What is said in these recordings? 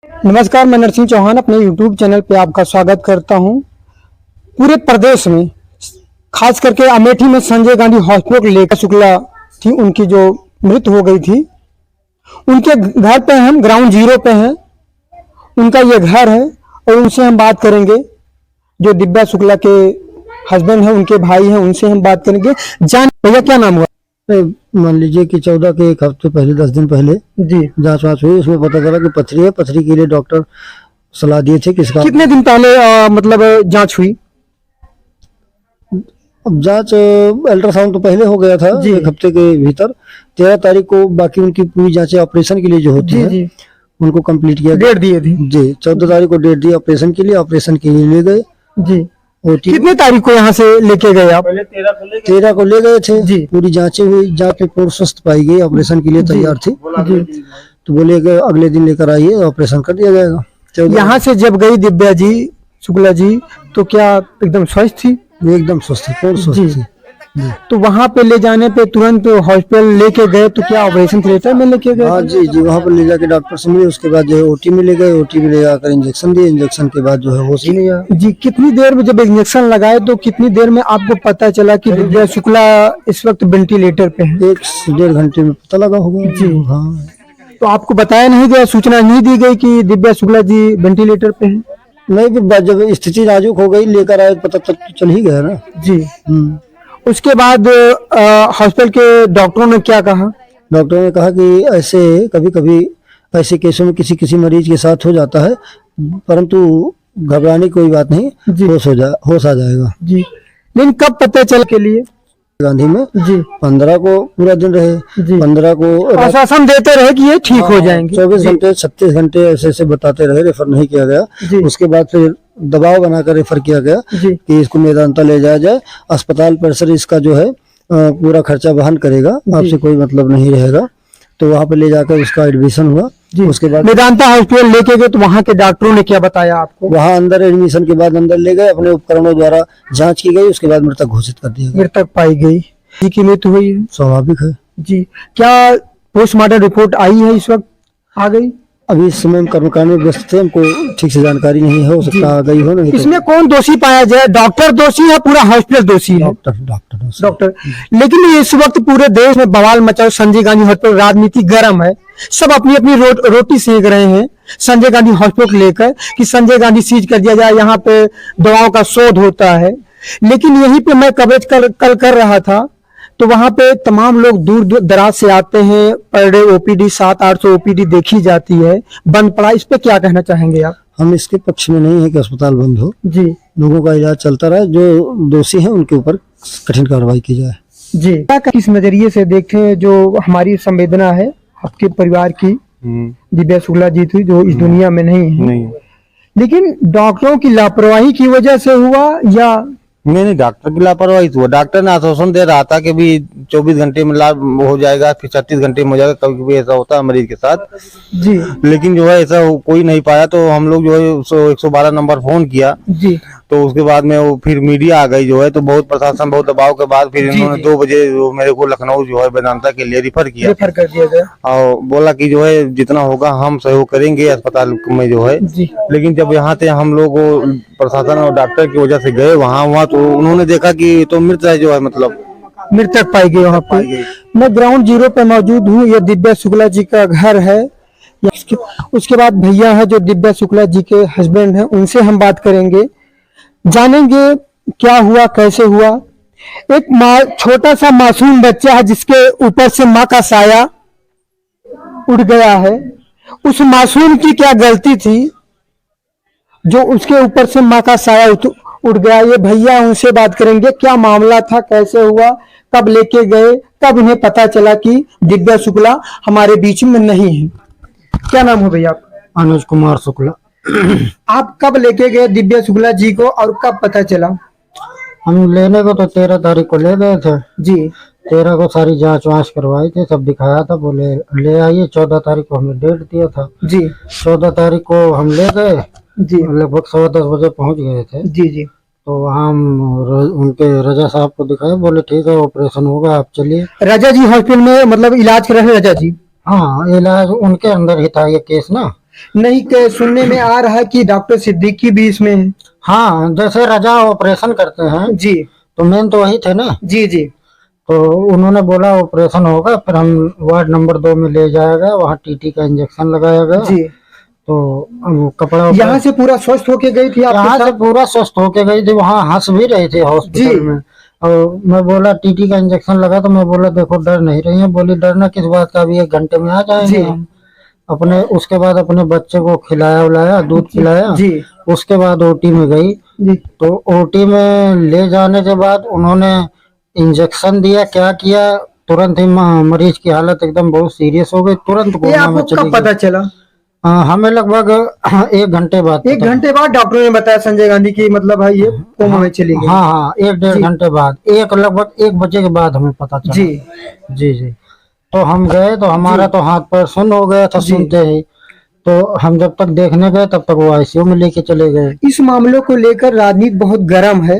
नमस्कार, मैं नरसिंह चौहान अपने YouTube चैनल पे आपका स्वागत करता हूं। पूरे प्रदेश में खास करके अमेठी में संजय गांधी हॉस्पिटल को लेकर शुक्ला थी, उनकी जो मृत्यु हो गई थी, उनके घर पे हम ग्राउंड जीरो पे हैं। उनका ये घर है और उनसे हम बात करेंगे। जो दिव्या शुक्ला के हस्बैंड हैं, उनके भाई हैं, उनसे हम बात करेंगे। जान भैया, क्या नाम हुआ? मान लीजिए कि 14 के एक हफ्ते पहले 10 दिन पहले जी जांच वाच हुई, उसमें पता चला कि पथरी है। पथरी के लिए डॉक्टर सलाह दिए थे किसका। कितने दिन पहले मतलब जांच हुई? अब जांच अल्ट्रासाउंड तो पहले हो गया था जी। एक हफ्ते के भीतर। 13 तारीख को बाकी उनकी पूरी जांचें ऑपरेशन के लिए जो होती है जी उनको कंप्लीट किया डेट दिए थे जी। 14 तारीख को डेट दी ऑपरेशन के लिए। ऑपरेशन के लिए ले गए जी। ओटी। कितने तारीख को यहाँ से लेके गए आप? 13 को ले गए थे जी। पूरी जांचें हुई, जांच में पूर्ण स्वस्थ पाई गई, ऑपरेशन के लिए तैयार थी जी। तो बोले कि अगले दिन लेकर आइए, ऑपरेशन कर दिया जाएगा। 14 यहाँ से जब गई दिव्या जी शुक्ला जी, तो क्या एकदम स्वस्थ थी? वो एकदम स्वस्थ थी, पूर्ण स्वस्थ जी। थी जी। तो वहाँ पे ले जाने पे तुरंत हॉस्पिटल लेके गए, तो क्या ऑपरेशन थिएटर में लेके गए? हाँ जी जी, वहाँ पर ले जाके डॉक्टर से मिले। उसके बाद जो है ओटी में ले गए। ओटी में ले जाकर इंजेक्शन दिए। इंजेक्शन के बाद जो है होश ही नहीं आया जी। कितनी देर में जब इंजेक्शन लगाए तो कितनी देर में आपको पता चला कि दिव्या शुक्ला इस वक्त वेंटिलेटर पे है? 1 से 1.5 घंटे में पता लगा होगा जी। हाँ। तो आपको बताया नहीं गया, सूचना नहीं दी गई कि दिव्या शुक्ला जी वेंटिलेटर पे है? नहीं, फिर बाद जब स्थिति नाजुक हो गई लेकर आए, पता तक तो चल ही गया ना। जी। उसके बाद हॉस्पिटल के डॉक्टरों ने क्या कहा? डॉक्टरों ने कहा कि ऐसे कभी कभी ऐसे केसों में किसी किसी मरीज के साथ हो जाता है, परंतु घबराने की कोई बात नहीं, जी। होश आ जाएगा। जी। लेकिन कब पता चल के लिए? गांधी में जी 15 को पूरा दिन रहे। जी। 15 को आश्वासन देते रहे कि ये ठीक हो जाएंगे। 24 जी। घंटे 36 घंटे ऐसे ऐसे बताते रहे, रेफर नहीं किया गया। जी। उसके बाद फिर दबाव बनाकर रेफर किया गया जी। कि इसको मेदांता ले जाया जाए। अस्पताल परिसर इसका जो है पूरा खर्चा वहन करेगा, आपसे कोई मतलब नहीं रहेगा। तो वहाँ पे ले जाकर उसका एडमिशन हुआ। जी। उसके बाद मेदांता हॉस्पिटल लेके गए तो वहाँ के डॉक्टरों ने क्या बताया आपको? वहाँ अंदर एडमिशन के बाद अंदर ले गए, अपने उपकरणों द्वारा जांच की गई। उसके बाद मृतक घोषित कर दिया गया। मृतक पाई गई जी की मृत्यु हुई है। स्वाभाविक है जी। क्या पोस्टमार्टम रिपोर्ट आई है इस वक्त? आ गई? अभी इस समय हम कर्मकांड में व्यस्त थे, हमको ठीक से जानकारी नहीं है। हो सकता आ गई हो, नहीं तो इसमें कौन दोषी पाया जाए? डॉक्टर दोषी है, पूरा हॉस्पिटल दोषी है? Doctor doctor. लेकिन इस वक्त पूरे देश में बवाल मचा, संजय गांधी हॉस्पिटल, राजनीति गर्म है, सब अपनी अपनी रोटी सेक रहे हैं संजय गांधी हॉस्पिटल को लेकर कि संजय गांधी सीज कर दिया जाए, यहाँ पे दवाओं का शोध होता है। लेकिन यहीं पे मैं कवरेज कल कर रहा था, तो वहां पे तमाम लोग दूर दूर दराज से आते हैं। पर डे ओपीडी 700-800 ओपीडी देखी जाती है, बंद पड़ा। इस पे क्या कहना चाहेंगे आप? हम इसके पक्ष में नहीं है कि अस्पताल बंद हो। जी। लोगों का इलाज चलता रहे, जो दोषी हैं उनके ऊपर कठिन कार्रवाई की जाए। जी। क्या किस नजरिए से देखें, जो हमारी संवेदना है आपके परिवार की, दिव्या शुक्ला जी थी जो इस दुनिया में नहीं है, लेकिन डॉक्टरों की लापरवाही की वजह से हुआ या नहीं, डॉक्टर की लापरवाही हुआ। डॉक्टर ने आश्वासन दे रहा था कि भी 24 घंटे में लाभ हो जाएगा, फिर 36 घंटे में हो जाएगा। कभी कभी ऐसा होता है मरीज के साथ। जी। लेकिन जो है ऐसा कोई नहीं पाया। तो हम लोग जो है 112 नंबर फोन किया। जी। तो उसके बाद में वो फिर मीडिया आ गई जो है, तो बहुत प्रशासन बहुत दबाव के बाद फिर इन्होंने 2 बजे मेरे को लखनऊ जो है वेदांता के लिए रिफर किया। रेफर कर दिया गया और बोला कि जो है जितना होगा हम सहयोग करेंगे अस्पताल में जो है। जी। लेकिन जब यहाँ से हम लोग प्रशासन और डॉक्टर की वजह से गए वहाँ तो उन्होंने देखा कि तो मृत है जो है, मतलब मृतक पाई गई वहाँ पे। मैं ग्राउंड जीरो पे मौजूद हूँ। ये दिव्या शुक्ला जी का घर है। उसके बाद भैया है जो दिव्या शुक्ला जी के हस्बैंड हैं, उनसे हम बात करेंगे, जानेंगे क्या हुआ, कैसे हुआ। एक छोटा सा मासूम बच्चा है जिसके ऊपर से माँ का साया उड़ गया है। उस मासूम की क्या गलती थी जो उसके ऊपर से माँ का साया उड़ गया? ये भैया, उनसे बात करेंगे क्या मामला था, कैसे हुआ, कब लेके गए, कब उन्हें पता चला कि दिव्या शुक्ला हमारे बीच में नहीं है। क्या नाम हो भैया आपका? अनुज कुमार शुक्ला। आप कब लेके गए दिव्या शुक्ला जी को और कब पता चला? हम लेने को तो 13 तारीख को ले गए थे जी। 13 को सारी जांच वाँच करवाई थी, सब दिखाया था, बोले ले आइए। 14 तारीख को हमें डेट दिया था जी। 14 तारीख को हम ले गए जी। लगभग 10:15 बजे पहुंच गए थे। जी। जी। तो वहाँ उनके रजा साहब को दिखाया, बोले ठीक है ऑपरेशन होगा, आप चलिए। राजा जी हॉस्पिटल में मतलब इलाज कर रहे हैं राजा जी? हाँ, इलाज उनके अंदर ही था ये केस ना। नहीं के सुनने में आ रहा है कि डॉक्टर सिद्दीकी भी इसमें है। हाँ, जैसे रजा ऑपरेशन करते हैं जी तो मेन तो वही थे ना। जी जी तो उन्होंने बोला ऑपरेशन होगा, फिर हम वार्ड नंबर 2 में ले जाया गया, वहाँ टीटी का इंजेक्शन लगाया गया। जी। तो वो कपड़ा यहाँ से पूरा स्वस्थ होके गई थी आपके यहाँ से साथ? पूरा स्वस्थ होके गई थी, वहाँ हंस भी रहे थे हॉस्पिटल में। और मैं बोला टीटी का इंजेक्शन लगा, तो मैं बोला देखो डर नहीं रही है। बोली डरना किस बात का, अभी 1 घंटे में आ जाएंगे हम। अपने उसके बाद अपने बच्चे को खिलाया उलाया, दूध पिलाया जी उसके बाद ओटी में गई। जी तो ओटी में ले जाने के बाद उन्होंने इंजेक्शन दिया, क्या किया, तुरंत ही मरीज की हालत एकदम बहुत सीरियस हो गई, तुरंत ये कोमा में आपको चली कब गई। पता चला? हमें लगभग 1 घंटे बाद 1 घंटे बाद डॉक्टर ने बताया संजय गांधी की मतलब है ये कोमा में चली गई। हाँ हाँ, 1-1.5 घंटे बाद, लगभग 1 बजे के बाद हमें पता चला। जी जी जी। तो हम गए तो हमारा तो हाथ पैर सुन्न हो गया था सुनते ही। तो हम जब तक देखने गए तब तक वो आईसीयू में लेके चले गए। इस मामलों को लेकर राजनीति बहुत गर्म है।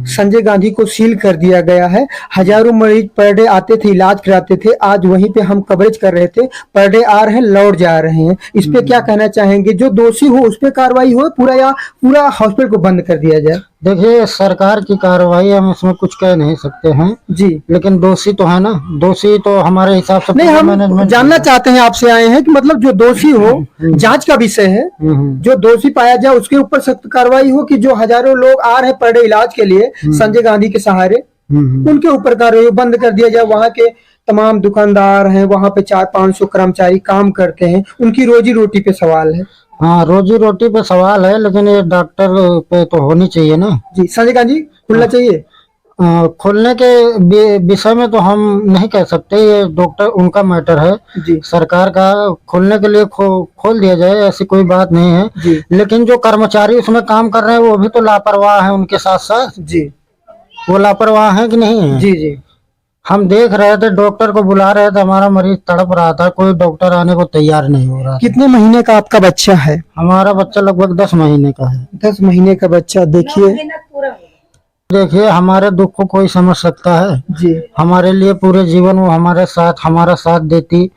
संजय गांधी को सील कर दिया गया है। हजारों मरीज पर डे आते थे, इलाज कराते थे। आज वहीं पे हम कवरेज कर रहे थे, पर डे आ रहे हैं, लौट जा रहे हैं। इस पे क्या कहना चाहेंगे? जो दोषी हो उस पे कार्रवाई हो, पूरा या पूरा हॉस्पिटल को बंद कर दिया जाए? देखिए, सरकार की कार्रवाई हम इसमें कुछ कह नहीं सकते हैं जी, लेकिन दोषी तो है ना, दोषी तो हमारे हिसाब से नहीं, हम मैनेजमेंट जानना चाहते हैं, आपसे आए हैं कि मतलब जो दोषी हो, जांच का विषय है, जो दोषी पाया जाए उसके ऊपर सख्त कार्रवाई हो, कि जो हजारों लोग आ रहे हैं पर डे इलाज के लिए संजय गांधी के सहारे, उनके ऊपर कार्रवाई बंद कर दिया जाए। वहाँ के तमाम दुकानदार हैं, वहाँ पे 400-500 कर्मचारी काम करते हैं, उनकी रोजी रोटी पे सवाल है। हाँ, रोजी रोटी पे सवाल है, लेकिन ये डॉक्टर पे तो होनी चाहिए ना। जी, संजय गांधी खुलना चाहिए। खोलने के विषय में तो हम नहीं कह सकते, ये डॉक्टर उनका मैटर है। जी सरकार का खोलने के लिए खोल दिया जाए, ऐसी कोई बात नहीं है। जी लेकिन जो कर्मचारी उसमें काम कर रहे हैं वो भी तो लापरवाह है उनके साथ साथ। जी वो लापरवाह है कि नहीं है? जी जी हम देख रहे थे, डॉक्टर को बुला रहे थे, हमारा मरीज तड़प रहा था, कोई डॉक्टर आने को तैयार नहीं हो रहा था। कितने महीने का आपका बच्चा है? हमारा बच्चा लगभग 10 महीने का है। 10 महीने का बच्चा। देखिए, हमारे दुख को कोई समझ सकता है? जी, हमारे लिए पूरे जीवन वो हमारा साथ देती।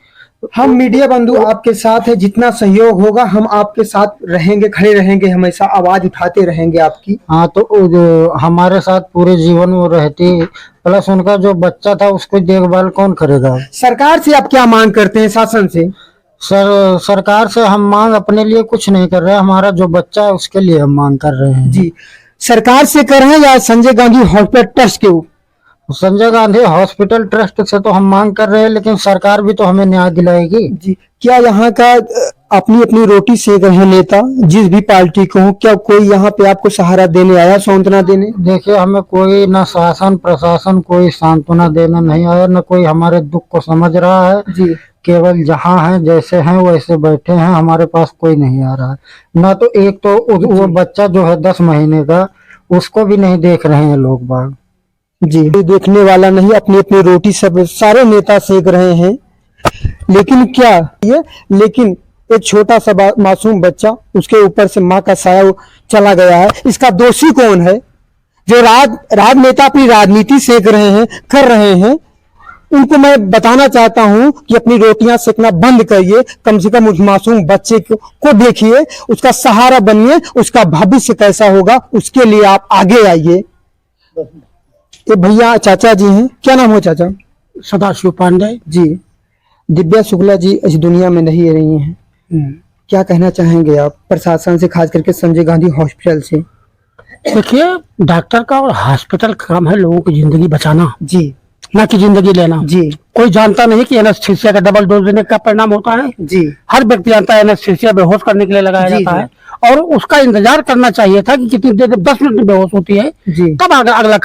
हम मीडिया बंधु आपके साथ है, जितना सहयोग होगा हम आपके साथ रहेंगे, खड़े रहेंगे, हमेशा आवाज उठाते रहेंगे आपकी। हाँ, तो जो हमारे साथ पूरे जीवन वो रहती, प्लस उनका जो बच्चा था उसको देखभाल कौन करेगा? सरकार से आप क्या मांग करते हैं, शासन से? सरकार से हम मांग अपने लिए कुछ नहीं कर रहे, हमारा जो बच्चा है उसके लिए हम मांग कर रहे हैं। जी, सरकार से कर रहे हैं या संजय गांधी हॉस्पिटल ट्रस्ट के ऊपर? संजय गांधी हॉस्पिटल ट्रस्ट से तो हम मांग कर रहे हैं, लेकिन सरकार भी तो हमें न्याय दिलाएगी। जी, क्या यहाँ का अपनी अपनी रोटी सेक रहे नेता, जिस भी पार्टी को हो, क्या कोई यहाँ पे आपको सहारा देने आया, सांत्वना देने? देखिए, हमें कोई न शासन प्रशासन कोई सांत्वना देने नहीं आया, न कोई हमारे दुख को समझ रहा है। जी, केवल जहाँ हैं जैसे हैं वैसे बैठे हैं, हमारे पास कोई नहीं आ रहा है। न तो एक तो वो बच्चा जो है 10 महीने का, उसको भी नहीं देख रहे हैं लोग बाग। जी, देखने वाला नहीं, अपनी अपनी रोटी सब सारे नेता सेक रहे हैं। लेकिन क्या ये, लेकिन एक छोटा सा मासूम बच्चा, उसके ऊपर से माँ का साया चला गया है। इसका दोषी कौन है? जो राजनेता अपनी राजनीति सेक रहे हैं, कर रहे हैं, उनको मैं बताना चाहता हूं कि अपनी रोटियां सेकना बंद करिए। कम से कम उस मासूम बच्चे को देखिए, उसका सहारा बनिए, उसका भविष्य कैसा होगा उसके लिए आप आगे आइए। ये भैया चाचा जी हैं, क्या नाम हो चाचा? सदाशिव पांडे जी। दिव्या शुक्ला जी इस दुनिया में नहीं रही हैं, क्या कहना चाहेंगे आप प्रशासन से, खास करके संजय गांधी हॉस्पिटल से? देखिए, डॉक्टर का और हॉस्पिटल का काम है लोगों की जिंदगी बचाना, जी, ना कि जिंदगी लेना। जी कोई जानता नहीं कि एनेस्थीसिया का डबल डोज देने का परिणाम होता है। जी हर व्यक्ति जानता है एनेस्थीसिया बेहोश करने के लिए लगाया जी, जाता है, और उसका इंतजार करना चाहिए था कि कितनी देर, 10 मिनट में बेहोश होती है, जी तब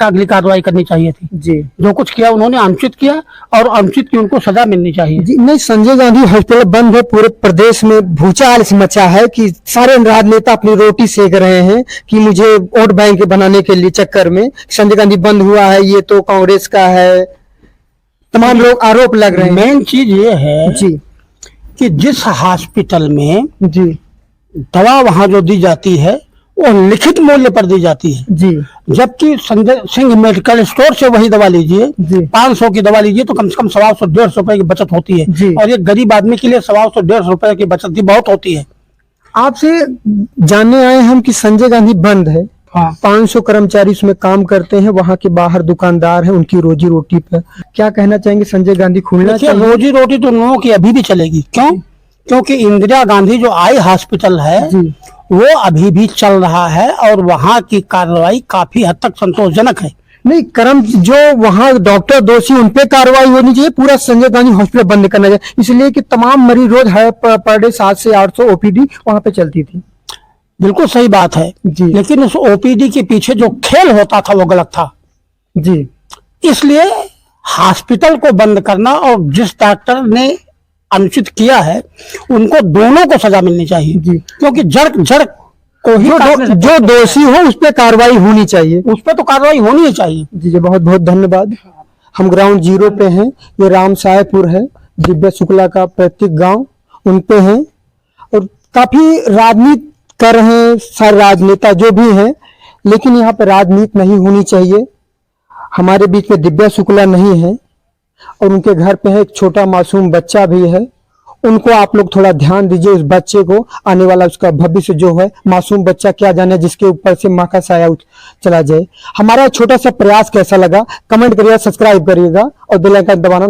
अगली कार्रवाई करनी चाहिए थी। जी जो कुछ किया उन्होंने अनुचित किया, और अनुचित की उनको सजा मिलनी चाहिए। जी। नहीं, संजय गांधी हॉस्पिटल बंद है, पूरे प्रदेश में भूचाल मचा है कि सारे राजनेता अपनी रोटी सेक रहे हैं कि मुझे वोट बैंक बनाने के लिए चक्कर में संजय गांधी बंद हुआ है, ये तो कांग्रेस का है, तमाम लोग आरोप लग रहे हैं। मेन चीज ये है जी कि जिस हॉस्पिटल में जी दवा वहां जो दी जाती है वो लिखित मूल्य पर दी जाती है, जी जबकि संजय सिंह मेडिकल स्टोर से वही दवा लीजिए, जी 500 की दवा लीजिए तो कम से कम 125-150 रुपए की बचत होती है। जी। और ये गरीब आदमी के लिए 125-150 रुपए की बचत भी बहुत होती है। आपसे जानने आए हम कि संजय गांधी बंद है, हाँ 500 कर्मचारी उसमें काम करते हैं, वहां के बाहर दुकानदार हैं, उनकी रोजी रोटी पर क्या कहना चाहेंगे? संजय गांधी खुलना देखिए, चाहिए? रोजी रोटी तो उन लोगों की अभी भी चलेगी। क्यों? क्योंकि इंदिरा गांधी जो आई हॉस्पिटल है जी वो अभी भी चल रहा है और वहाँ की कार्रवाई काफी हद तक संतोषजनक है। नहीं, जो वहां डॉक्टर दोषी उन पे कार्रवाई होनी चाहिए, पूरा संजय गांधी हॉस्पिटल बंद करना चाहिए, इसलिए कि तमाम मरीज रोज है पर डे 700 से 800 ओपीडी वहां पे चलती थी। बिल्कुल सही बात है जी लेकिन उस ओपीडी के पीछे जो खेल होता था वो गलत था। जी इसलिए हॉस्पिटल को बंद करना और जिस डॉक्टर ने अनुचित किया है उनको दोनों को सजा मिलनी चाहिए। जी। क्योंकि जड़ जड़ को ही काटने से जो दोषी हो उस पर कार्रवाई होनी चाहिए। उस पर तो कार्रवाई होनी ही चाहिए। जी जी, बहुत बहुत धन्यवाद। हम ग्राउंड जीरो पे हैं, ये राम साहेबपुर है, दिव्या शुक्ला का पैतृक गांव, उन पे हैं और काफी राजनीति कर रहे हैं सारे राजनेता जो भी हैं, लेकिन यहाँ पे राजनीति नहीं होनी चाहिए। हमारे बीच में दिव्या शुक्ला नहीं है और उनके घर पे है एक छोटा मासूम बच्चा भी है, उनको आप लोग थोड़ा ध्यान दीजिए। उस बच्चे को आने वाला उसका भविष्य जो है, मासूम बच्चा क्या जाने जिसके ऊपर से माँ का साया चला जाए। हमारा छोटा सा प्रयास कैसा लगा कमेंट करिएगा, सब्सक्राइब करिएगा और बेल आइकन दबाना